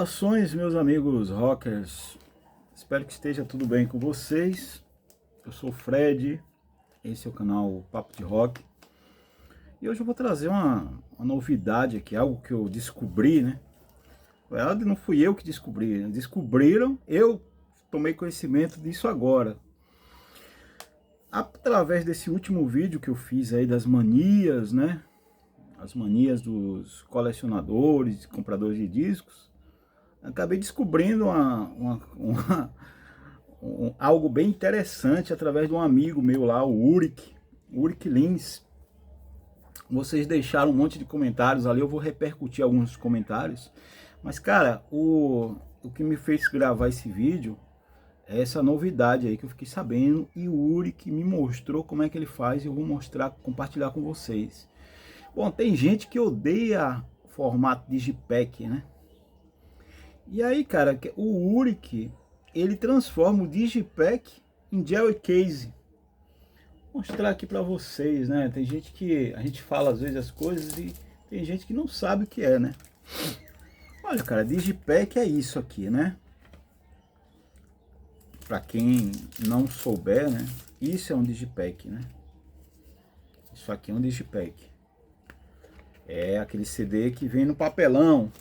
Saudações, meus amigos rockers. Espero que esteja tudo bem com vocês. Eu sou o Fred, esse é o canal Papo de Rock. E hoje eu vou trazer uma novidade aqui, algo que eu descobri, né? Não fui eu que descobri, né? Descobriram, eu tomei conhecimento disso agora. Através desse último vídeo que eu fiz aí das manias, né? As manias dos colecionadores, compradores de discos. Acabei descobrindo algo bem interessante através de um amigo meu lá, o Urik Lins. Vocês deixaram um monte de comentários ali, eu vou repercutir alguns comentários. Mas cara, o que me fez gravar esse vídeo é essa novidade aí que eu fiquei sabendo. E o Urik me mostrou como é que ele faz e eu vou mostrar, compartilhar com vocês. Bom, tem gente que odeia o formato Digipack, né? E aí, cara, o Urik, ele transforma o Digipack em Gel Case. Vou mostrar aqui pra vocês, né? Tem gente que, a gente fala às vezes as coisas e tem gente que não sabe o que é, né? Olha, cara, Digipack é isso aqui, né? Pra quem não souber, né? Isso é um Digipack, né? Isso aqui é um Digipack. É aquele CD que vem no papelão.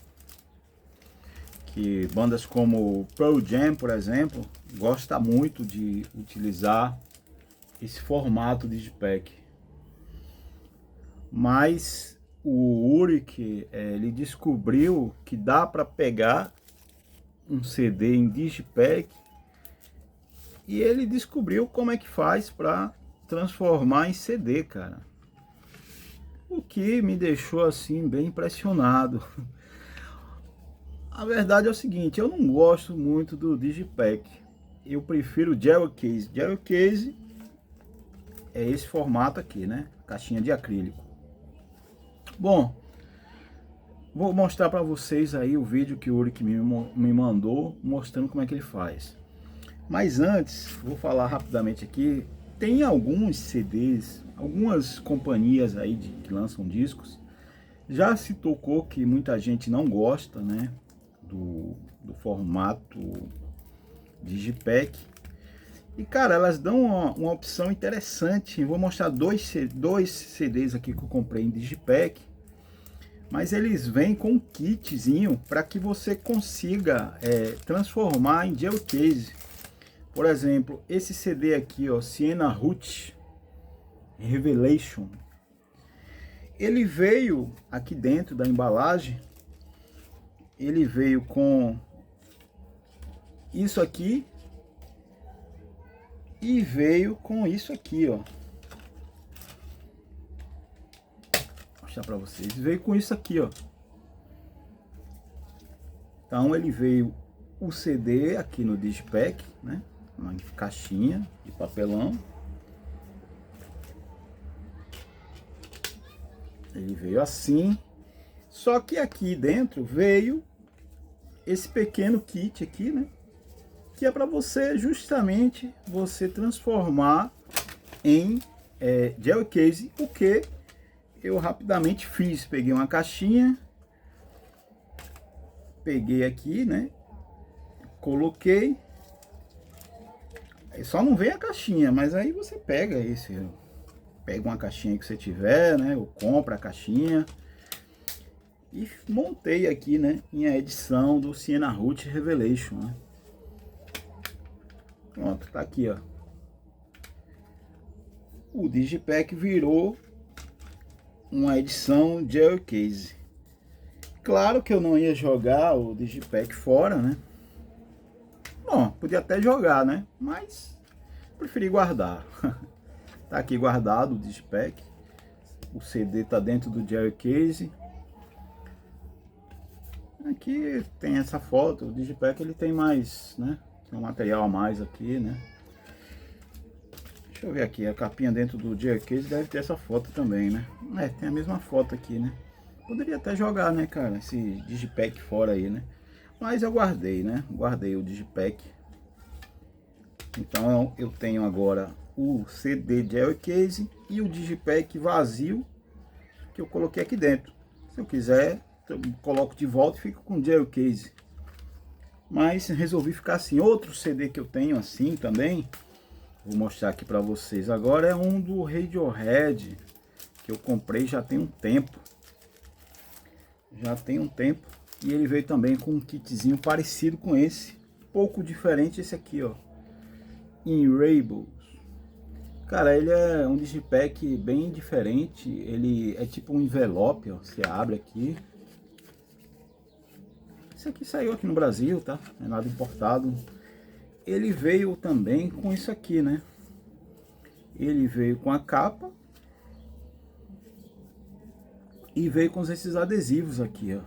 Que bandas como Pearl Jam, por exemplo, gosta muito de utilizar esse formato Digipack. Mas o Urik, ele descobriu que dá para pegar um CD em Digipack e ele descobriu como é que faz para transformar em CD, cara. O que me deixou assim bem impressionado. A verdade é o seguinte, eu não gosto muito do Digipack. Eu prefiro o Gel Case. Gel Case é esse formato aqui, né? Caixinha de acrílico. Bom, vou mostrar para vocês aí o vídeo que o Urik me mandou, mostrando como é que ele faz. Mas antes, vou falar rapidamente aqui. Tem alguns CDs, algumas companhias aí que lançam discos. Já se tocou que muita gente não gosta, né? Do formato Digipack. E cara, elas dão uma opção interessante. Vou mostrar dois CDs aqui que eu comprei em Digipack. Mas eles vêm com um kitzinho para que você consiga transformar em Gel Case. Por exemplo, esse CD aqui, ó, Sienna Root Revelation. Ele veio aqui dentro da embalagem. Ele veio com isso aqui e veio com isso aqui, ó. Vou mostrar para vocês. Veio com isso aqui, ó. Então ele veio o CD aqui no Digipack, né? Uma caixinha de papelão. Ele veio assim. Só que aqui dentro veio esse pequeno kit aqui, né? Que é para você justamente você transformar em Gel Case. O que eu rapidamente fiz. Peguei uma caixinha, peguei aqui, né? Coloquei. Aí só não vem a caixinha, mas aí você pega esse, pega uma caixinha que você tiver, né? Ou compra a caixinha. E montei aqui, né, minha edição do Sienna Root Revelation, né? Pronto, tá aqui, ó. O Digipack virou uma edição Gel Case. Claro que eu não ia jogar o Digipack fora, né? Bom, podia até jogar, né? Mas preferi guardar. Tá aqui guardado o Digipack. O CD tá dentro do Gel Case. Aqui tem essa foto, o Digipack ele tem mais, né? Tem um material a mais aqui, né? Deixa eu ver aqui, a capinha dentro do Gel Case deve ter essa foto também, né? Tem a mesma foto aqui, né? Poderia até jogar, né, cara, esse Digipack fora aí, né? Mas eu guardei, né? Guardei o Digipack. Então eu tenho agora o CD Gel Case e o Digipack vazio que eu coloquei aqui dentro. Se eu quiser, eu coloco de volta e fico com Gel Case. mas resolvi ficar assim. Outro CD que eu tenho assim também, vou mostrar aqui para vocês agora, é um do Radiohead, que eu comprei já tem um tempo. E ele veio também com um kitzinho parecido com esse, pouco diferente esse aqui, ó, Inrables. Cara, ele é um digipack bem diferente, ele é tipo um envelope, ó, você abre aqui. Esse aqui saiu aqui no Brasil, tá? Não é nada importado. Ele veio também com isso aqui, né? Ele veio com a capa e veio com esses adesivos aqui, ó,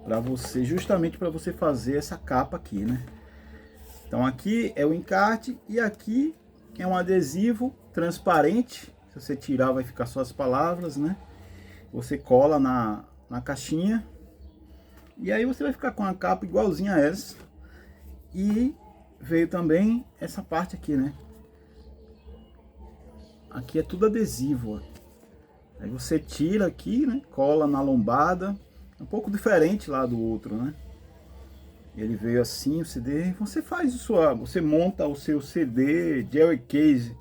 para você, justamente para você fazer essa capa aqui, né? Então aqui é o encarte e aqui é um adesivo transparente. Se você tirar vai ficar só as palavras, né? Você cola na caixinha e aí você vai ficar com a capa igualzinha a essa. E veio também essa parte aqui, né? Aqui é tudo adesivo, ó. Aí você tira aqui, né? Cola na lombada. É um pouco diferente lá do outro, né? Ele veio assim, o CD. Você faz isso, você monta o seu CD Jelly Case.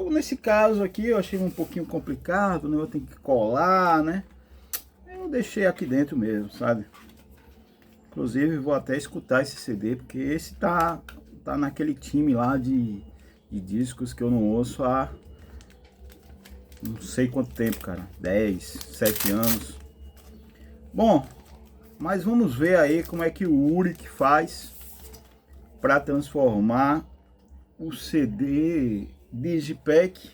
Nesse caso aqui eu achei um pouquinho complicado, né? Eu tenho que colar, né? Eu deixei aqui dentro mesmo, sabe? Inclusive vou até escutar esse CD, porque esse tá naquele time lá de discos que eu não ouço há não sei quanto tempo, cara. 10, 7 anos. Bom, mas vamos ver aí como é que o Uric faz para transformar o CD Digipack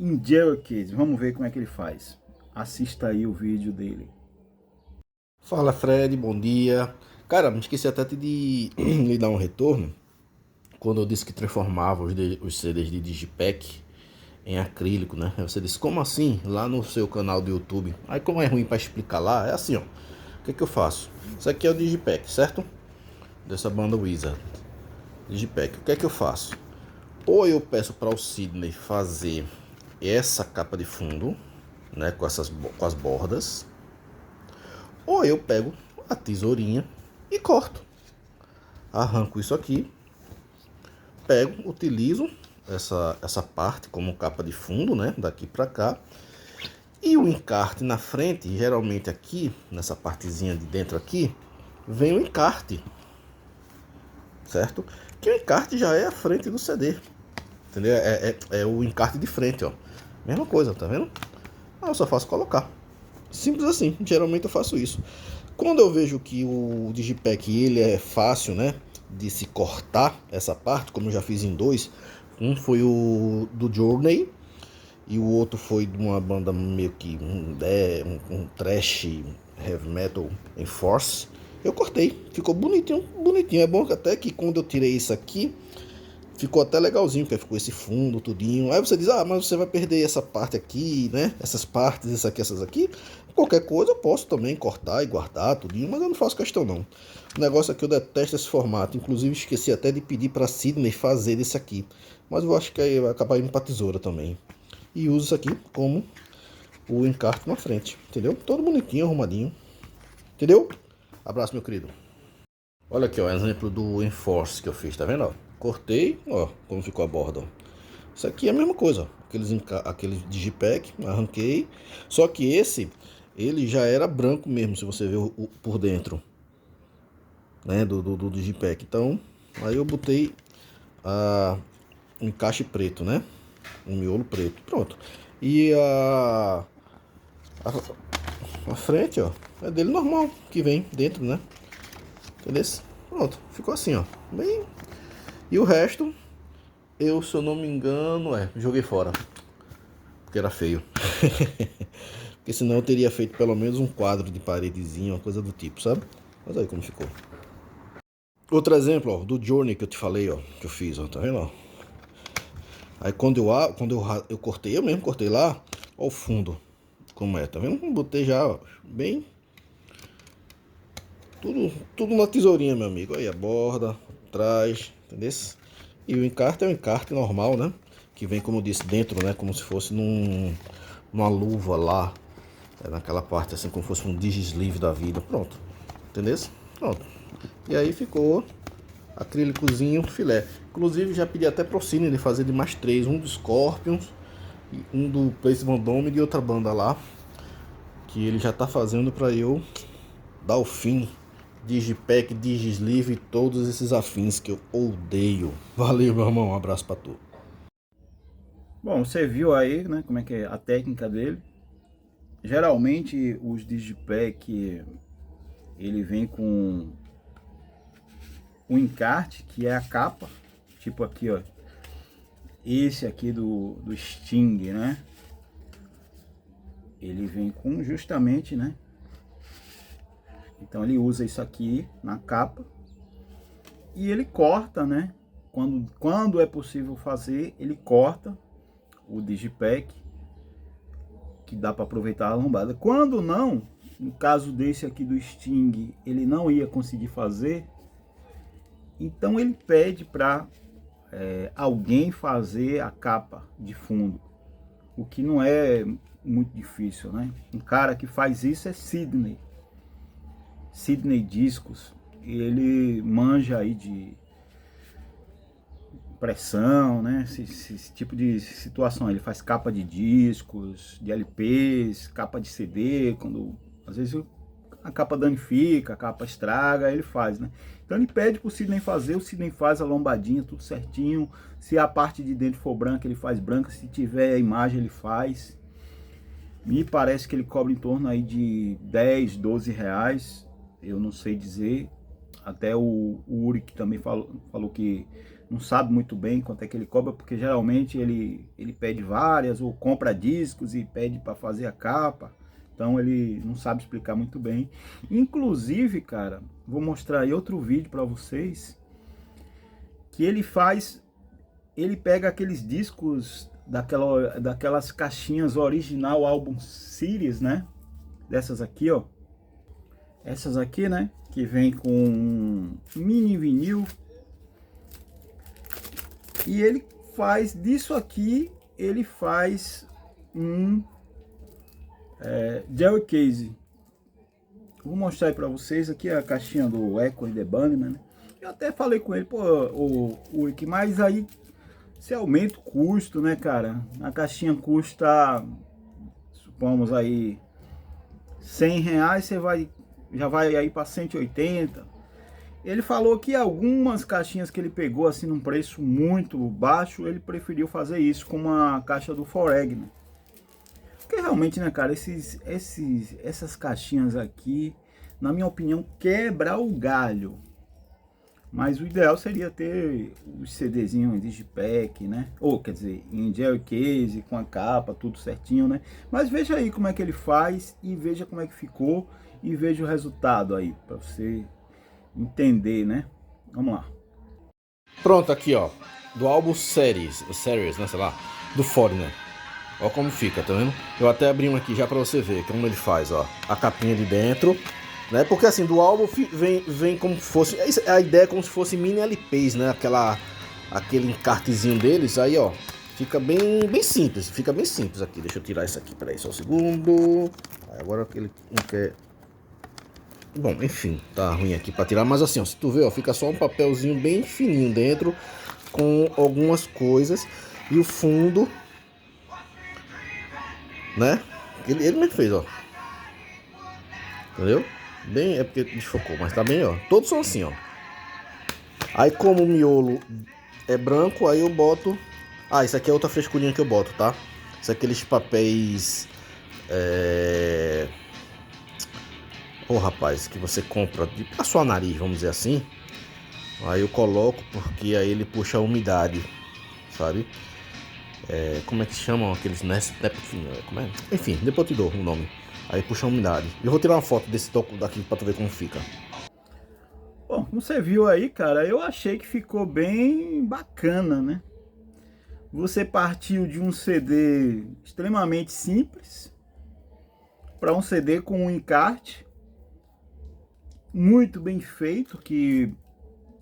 em Jelly Case. Vamos ver como é que ele faz. Assista aí o vídeo dele. Fala Fred, bom dia. Cara, me esqueci até de lhe dar um retorno quando eu disse que transformava os CDs de Digipack em acrílico, né? Aí você disse, como assim? Lá no seu canal do YouTube. Aí como é ruim para explicar lá, é assim, ó. O que eu faço? Isso aqui é o Digipack, certo? Dessa banda Wizard. Digipack. O que eu faço? Ou eu peço para o Sidney fazer essa capa de fundo, né? Com as bordas. Ou eu pego a tesourinha e corto. Arranco isso aqui. Pego, utilizo essa parte como capa de fundo, né? Daqui pra cá. E o encarte na frente, geralmente aqui, nessa partezinha de dentro aqui, vem o encarte. Certo? Que o encarte já é a frente do CD. Entendeu? É o encarte de frente, ó. Mesma coisa, tá vendo? Aí eu só faço colocar. Simples assim, geralmente eu faço isso. Quando eu vejo que o Digipack ele é fácil, né, de se cortar essa parte, como eu já fiz em dois. Um foi o do Journey e o outro foi de uma banda meio que um trash heavy metal em Force. Eu cortei, ficou bonitinho, bonitinho. É bom que até que quando eu tirei isso aqui, ficou até legalzinho, porque ficou esse fundo, tudinho. Aí você diz, ah, mas você vai perder essa parte aqui, né? Essas partes, isso aqui, essas aqui. Qualquer coisa eu posso também cortar e guardar, tudinho, mas eu não faço questão não. O negócio é que eu detesto esse formato. Inclusive esqueci até de pedir para Sidney fazer esse aqui. Mas eu acho que aí vai acabar indo para tesoura também. E uso isso aqui como o encarte na frente, entendeu? Todo bonitinho, arrumadinho. Entendeu? Abraço, meu querido. Olha aqui, ó, exemplo do Enforce que eu fiz, tá vendo? Ó? Cortei, ó, como ficou a borda. Ó. Isso aqui é a mesma coisa, ó. Aqueles Digipack, arranquei. Só que esse, ele já era branco mesmo, se você ver por dentro, né, do Digipack. Então, aí eu botei um encaixe preto, né? Um miolo preto, pronto. E a frente, ó, é dele normal, que vem dentro, né? Entendeu? Pronto, ficou assim, ó. Bem... E o resto, eu, se eu não me engano, joguei fora. Porque era feio. Porque senão eu teria feito pelo menos um quadro de paredezinha, uma coisa do tipo, sabe? Mas aí como ficou. Outro exemplo, ó, do Journey que eu te falei, ó, que eu fiz, ó, tá vendo, ó? Aí quando eu cortei, eu mesmo cortei lá, ó o fundo, como é, tá vendo? Botei já, ó, bem... Tudo na tesourinha, meu amigo. Aí a borda, atrás, entendeu? E o encarte é um encarte normal, né? Que vem, como eu disse, dentro, né? Como se fosse numa luva lá. Naquela parte assim, como se fosse um digi-sleeve da vida. Pronto. Entendeu? Pronto. E aí ficou acrílicozinho filé. Inclusive já pedi até pro Cine de fazer de mais 3, um do Scorpions, um do Place Van Damme e de outra banda lá, que ele já tá fazendo pra eu dar o fim. Digipack, Digisleeve e todos esses afins que eu odeio. Valeu, meu irmão, um abraço pra tu. Bom, você viu aí, né, como é que é a técnica dele. Geralmente os Digipack, ele vem com o encarte, que é a capa, tipo aqui, ó, esse aqui do Sting, né, ele vem com justamente, né, então ele usa isso aqui na capa e ele corta, né, quando é possível fazer, ele corta o Digipack, que dá para aproveitar a lombada. Quando não, no caso desse aqui do Sting, ele não ia conseguir fazer, então ele pede para alguém fazer a capa de fundo, o que não é muito difícil, né? Um cara que faz isso é Sidney Discos, ele manja aí de pressão, né? Esse tipo de situação. Ele faz capa de discos, de LPs, capa de CD, quando às vezes a capa danifica, a capa estraga, ele faz, né? Então ele pede pro Sidney fazer, o Sidney faz a lombadinha, tudo certinho. Se a parte de dentro for branca, ele faz branca. Se tiver a imagem, ele faz. Me parece que ele cobra em torno aí de 10, 12 reais. Eu não sei dizer. Até o Uri que também falou que não sabe muito bem quanto é que ele cobra, porque geralmente ele pede várias, ou compra discos e pede para fazer a capa. Então ele não sabe explicar muito bem. Inclusive, cara, vou mostrar aí outro vídeo para vocês, que ele pega aqueles discos daquelas caixinhas original álbum series, né? Dessas aqui, ó. Essas aqui, né? Que vem com um mini vinil. E ele faz disso aqui, ele faz um gel case. Vou mostrar aí pra vocês aqui a caixinha do Echo The Bunnyman, né? Eu até falei com ele, pô, o Rick, mas aí você aumenta o custo, né, cara? A caixinha custa, supomos aí, 100 reais, já vai aí para 180. Ele falou que algumas caixinhas que ele pegou assim num preço muito baixo, ele preferiu fazer isso com uma caixa do Foreg, né? Porque realmente, né, cara, essas caixinhas aqui, na minha opinião, quebra o galho. Mas o ideal seria ter os CDzinhos em Digipack, né? Ou, quer dizer, em gel case, com a capa, tudo certinho, né? Mas veja aí como é que ele faz e veja como é que ficou e veja o resultado aí, para você entender, né? Vamos lá. Pronto, aqui ó, do álbum Series, né, sei lá, do Foreigner. Ó como fica, tá vendo? Eu até abri um aqui já pra você ver como ele faz, ó. A capinha de dentro, né? Porque assim, do álbum vem como se fosse... A ideia é como se fosse mini LPs, né? Aquele encartezinho deles, aí ó. Fica bem simples, fica bem simples aqui. Deixa eu tirar isso aqui, peraí, só um segundo. Agora ele não quer... Bom, enfim, tá ruim aqui pra tirar, mas assim, ó, se tu ver, ó, fica só um papelzinho bem fininho dentro, com algumas coisas, e o fundo, né, ele mesmo fez, ó, entendeu? Bem, é porque desfocou, mas tá bem, ó, todos são assim, ó. Aí como o miolo é branco, aí eu boto, isso aqui é outra frescurinha que eu boto, tá? Isso é aqueles papéis, rapaz, que você compra pra sua nariz, vamos dizer assim. Aí eu coloco porque aí ele puxa a umidade, sabe? Como é que chamam aqueles napkin? Como é? Enfim, depois eu te dou o nome. Aí puxa a umidade. Eu vou tirar uma foto desse toco daqui pra tu ver como fica. Bom, como você viu aí, cara, eu achei que ficou bem bacana, né? Você partiu de um CD extremamente simples para um CD com um encarte muito bem feito, que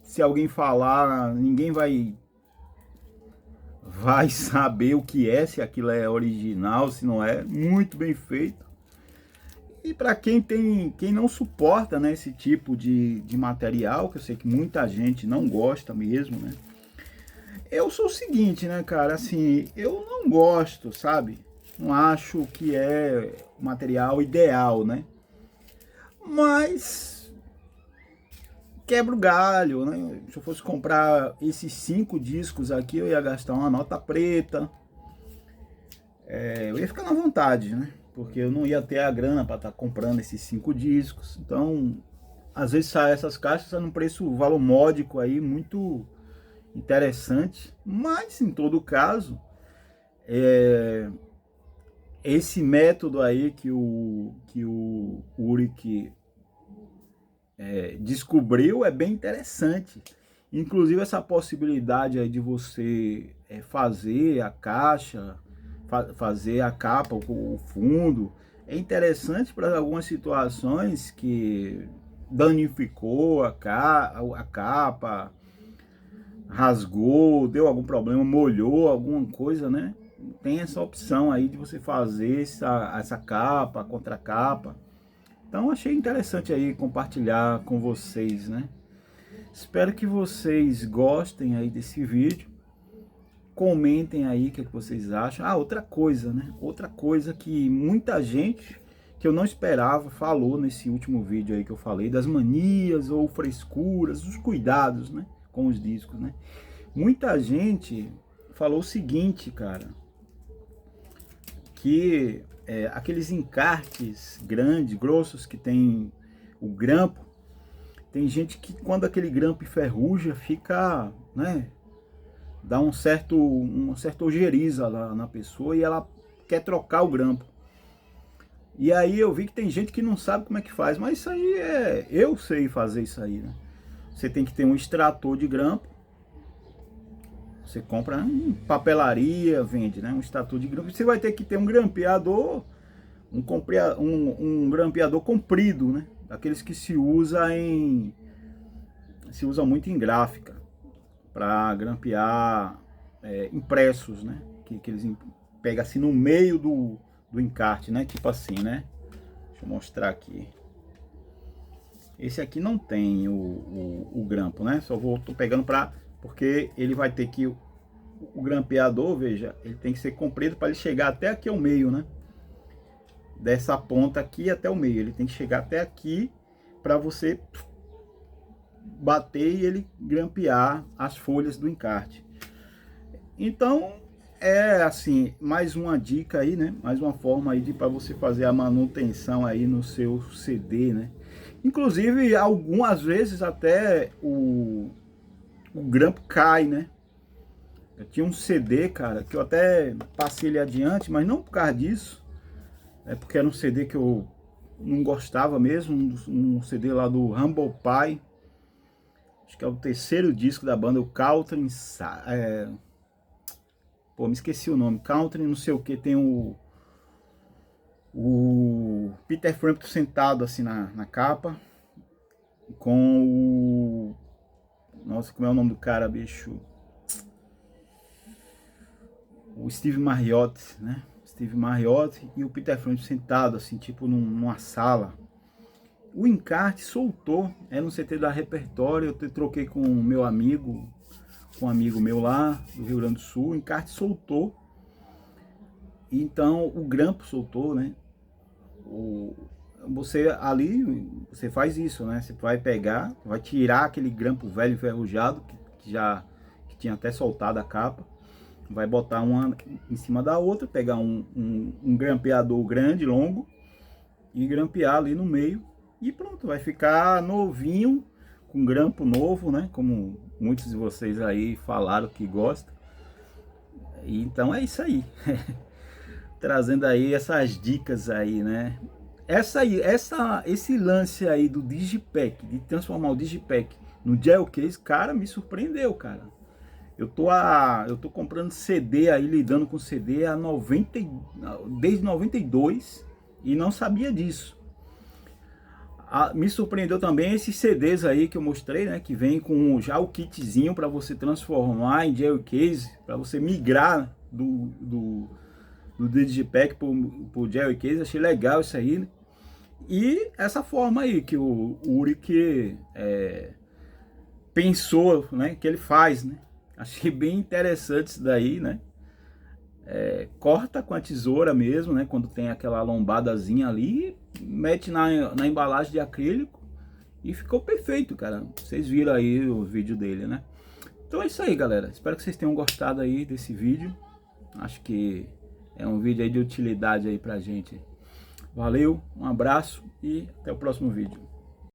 se alguém falar, ninguém vai saber o que é, se aquilo é original, se não é. Muito bem feito. E para quem não suporta, né, esse tipo de material, que eu sei que muita gente não gosta mesmo, né? Eu sou o seguinte, né, cara, assim, eu não gosto, sabe? Não acho que é o material ideal, né? Mas quebra o galho, né? Se eu fosse comprar esses 5 discos aqui, eu ia gastar uma nota preta. Eu ia ficar na vontade, né? Porque eu não ia ter a grana para estar comprando esses 5 discos. Então, às vezes sai essas caixas num preço, valor módico aí, muito interessante. Mas, em todo caso, esse método aí que o Uric descobriu é bem interessante. Inclusive essa possibilidade aí de você fazer a caixa, fazer a capa, o fundo, é interessante para algumas situações que danificou a capa, rasgou, deu algum problema, molhou alguma coisa, né? Tem essa opção aí de você fazer essa capa, contracapa. Então achei interessante aí compartilhar com vocês, né? Espero que vocês gostem aí desse vídeo. Comentem aí o que vocês acham. Ah, outra coisa, né? Outra coisa que muita gente que eu não esperava falou nesse último vídeo aí que eu falei, das manias ou frescuras, os cuidados, né, com os discos, né? Muita gente falou o seguinte, cara, que aqueles encartes grandes, grossos, que tem o grampo, tem gente que quando aquele grampo enferruja, fica, né, dá uma certa ojeriza lá na pessoa e ela quer trocar o grampo. E aí eu vi que tem gente que não sabe como é que faz, mas isso aí eu sei fazer isso aí, né? Você tem que ter um extrator de grampo. Você compra em papelaria, vende, né? Um extrator de grampo. Você vai ter que ter um grampeador, um grampeador comprido, né? Daqueles que se usa muito em gráfica para grampear impressos, né? Que eles pegam assim no meio do encarte, né? Tipo assim, né? Deixa eu mostrar aqui. Esse aqui não tem o grampo, né? Tô pegando porque ele vai ter que o grampeador, veja, ele tem que ser comprido para ele chegar até aqui ao meio, né? Dessa ponta aqui até o meio, ele tem que chegar até aqui para você bater e ele grampear as folhas do encarte. Então, assim, mais uma dica aí, né? Mais uma forma aí para você fazer a manutenção aí no seu CD, né? Inclusive, algumas vezes até o grampo cai, né? Eu tinha um CD, cara, que eu até passei ele adiante, mas não por causa disso. É porque era um CD que eu não gostava mesmo, um CD lá do Humble Pie. Acho que é o 3º disco da banda, o Country, pô, me esqueci o nome, Country não sei o que, tem o Peter Frampton sentado assim na capa, com o... Nossa, como é o nome do cara, bicho? O Steve Marriott, né? Steve Marriott e o Peter Frampton sentado assim, tipo numa sala. O encarte soltou, era um CT da Repertório, eu troquei com um amigo meu lá do Rio Grande do Sul, o encarte soltou. Então o grampo soltou, né? Você faz isso, né? Você vai pegar, vai tirar aquele grampo velho enferrujado que tinha até soltado a capa, vai botar uma em cima da outra, pegar um grampeador grande, longo, e grampear ali no meio e pronto, vai ficar novinho, com grampo novo, né? Como muitos de vocês aí falaram que gostam. E então é isso aí. Trazendo aí essas dicas aí, né? Esse lance aí do Digipack, de transformar o Digipack no Gel Case, cara, me surpreendeu, cara. Eu tô comprando CD aí, lidando com CD desde 92 e não sabia disso. Me surpreendeu também esses CDs aí que eu mostrei, né? Que vem com já o kitzinho para você transformar em Gel Case, para você migrar do Digipack pro Gel Case. Achei legal isso aí, né? E essa forma aí que o Uric pensou, né, que ele faz, né? Achei bem interessante isso daí, né? Corta com a tesoura mesmo, né? Quando tem aquela lombadazinha ali, mete na embalagem de acrílico e ficou perfeito, cara. Vocês viram aí o vídeo dele, né? Então é isso aí, galera. Espero que vocês tenham gostado aí desse vídeo. Acho que é um vídeo aí de utilidade aí pra gente. Valeu, um abraço e até o próximo vídeo.